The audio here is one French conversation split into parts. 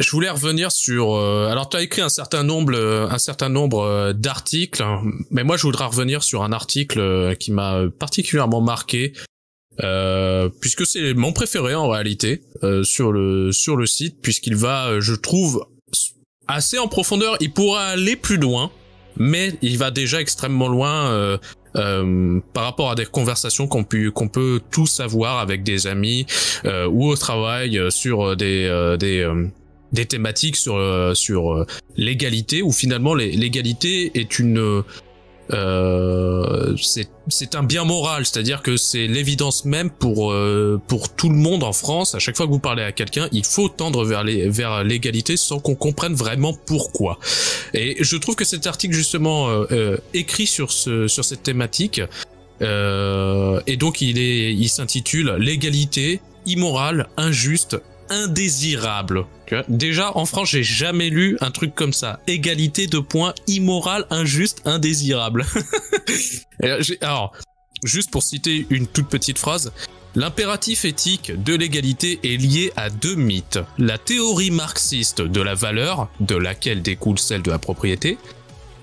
Je voulais revenir sur. Alors, tu as écrit un certain nombre d'articles, hein, mais moi, je voudrais revenir sur un article qui m'a particulièrement marqué, puisque c'est mon préféré en réalité sur le site, puisqu'il va, je trouve, assez en profondeur. Il pourra aller plus loin, mais il va déjà extrêmement loin. Par rapport à des conversations qu'on peut tous avoir avec des amis ou au travail sur des thématiques sur l'égalité, où finalement l'égalité est c'est un bien moral, c'est-à-dire que c'est l'évidence même pour tout le monde en France. À chaque fois que vous parlez à quelqu'un, il faut tendre vers l'égalité sans qu'on comprenne vraiment pourquoi. Et je trouve que cet article justement écrit sur cette thématique, et donc il s'intitule l'égalité immorale, injuste, indésirable. Déjà, en France, j'ai jamais lu un truc comme ça. Égalité de points, immoral, injuste, indésirable. Alors, juste pour citer une toute petite phrase, l'impératif éthique de l'égalité est lié à deux mythes. La théorie marxiste de la valeur, de laquelle découle celle de la propriété,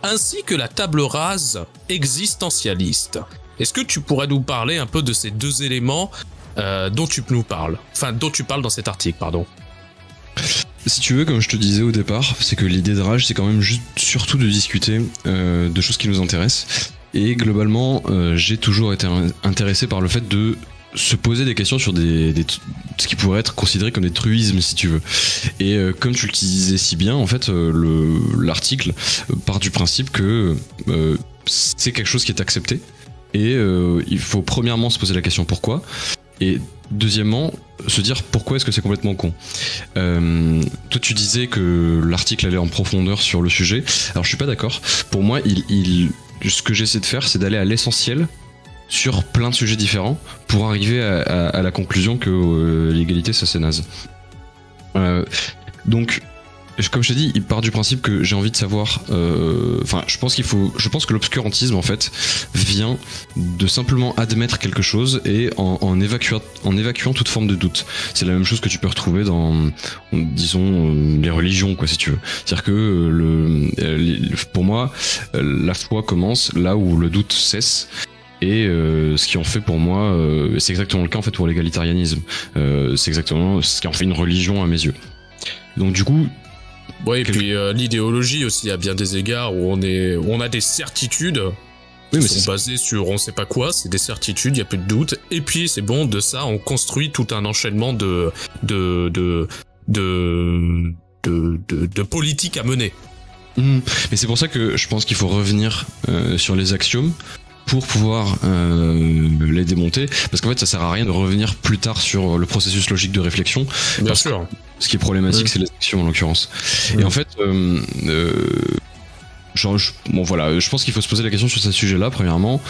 ainsi que la table rase existentialiste. Est-ce que tu pourrais nous parler un peu de ces deux éléments dont tu parles dans cet article, pardon. Si tu veux, comme je te disais au départ, c'est que l'idée de rage, c'est quand même juste surtout de discuter de choses qui nous intéressent. Et globalement, j'ai toujours été intéressé par le fait de se poser des questions sur ce qui pourrait être considéré comme des truismes, si tu veux. Et comme tu le disais si bien, en fait, l'article part du principe que c'est quelque chose qui est accepté. Et il faut premièrement se poser la question pourquoi. Et deuxièmement, se dire pourquoi est-ce que c'est complètement con. Toi, tu disais que l'article allait en profondeur sur le sujet. Alors, je suis pas d'accord. Pour moi, ce que j'essaie de faire, c'est d'aller à l'essentiel sur plein de sujets différents pour arriver à la conclusion que l'égalité, ça c'est naze. Donc, comme je t'ai dit, il part du principe que j'ai envie de savoir. Je pense que l'obscurantisme en fait vient de simplement admettre quelque chose et en évacuant toute forme de doute. C'est la même chose que tu peux retrouver dans, disons, les religions, quoi, si tu veux. C'est-à-dire que pour moi, la foi commence là où le doute cesse. Et ce qui en fait pour moi, c'est exactement le cas en fait pour l'égalitarisme. C'est exactement ce qui en fait une religion à mes yeux. Donc du coup. Ouais, et puis l'idéologie aussi, à bien des égards, où on a des certitudes qui sont basées sur on sait pas quoi, c'est des certitudes, il y a plus de doute, et puis c'est bon, de ça on construit tout un enchaînement de politiques à mener. Mais c'est pour ça que je pense qu'il faut revenir sur les axiomes pour pouvoir les démonter, parce qu'en fait ça sert à rien de revenir plus tard sur le processus logique de réflexion. Bien sûr. Ce qui est problématique, c'est les actions en l'occurrence. Et en fait, je pense qu'il faut se poser la question sur ce sujet-là, premièrement.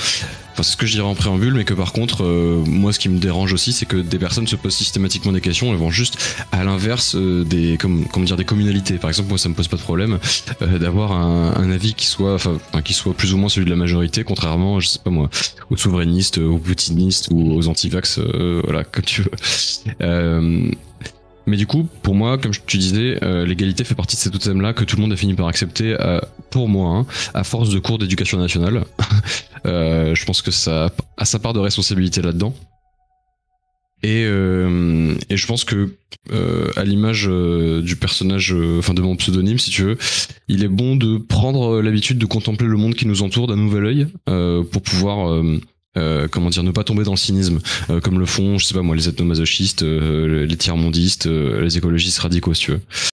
Enfin, c'est ce que je dirais en préambule, mais que par contre, moi, ce qui me dérange aussi, c'est que des personnes se posent systématiquement des questions et vont juste à l'inverse des communalités. Par exemple, moi, ça me pose pas de problème d'avoir un avis qui soit plus ou moins celui de la majorité, contrairement, je sais pas moi, aux souverainistes, aux poutinistes ou aux anti-vax, voilà, comme tu veux. Mais du coup, pour moi, comme tu disais, l'égalité fait partie de ces totems-là que tout le monde a fini par accepter, pour moi, à force de cours d'éducation nationale. Je pense que ça a sa part de responsabilité là-dedans. Et je pense que, à l'image du personnage, de mon pseudonyme, si tu veux, il est bon de prendre l'habitude de contempler le monde qui nous entoure d'un nouvel œil, pour pouvoir... ne pas tomber dans le cynisme, comme le font, je sais pas moi, les ethnomasochistes, les tiers-mondistes, les écologistes radicaux, si tu veux.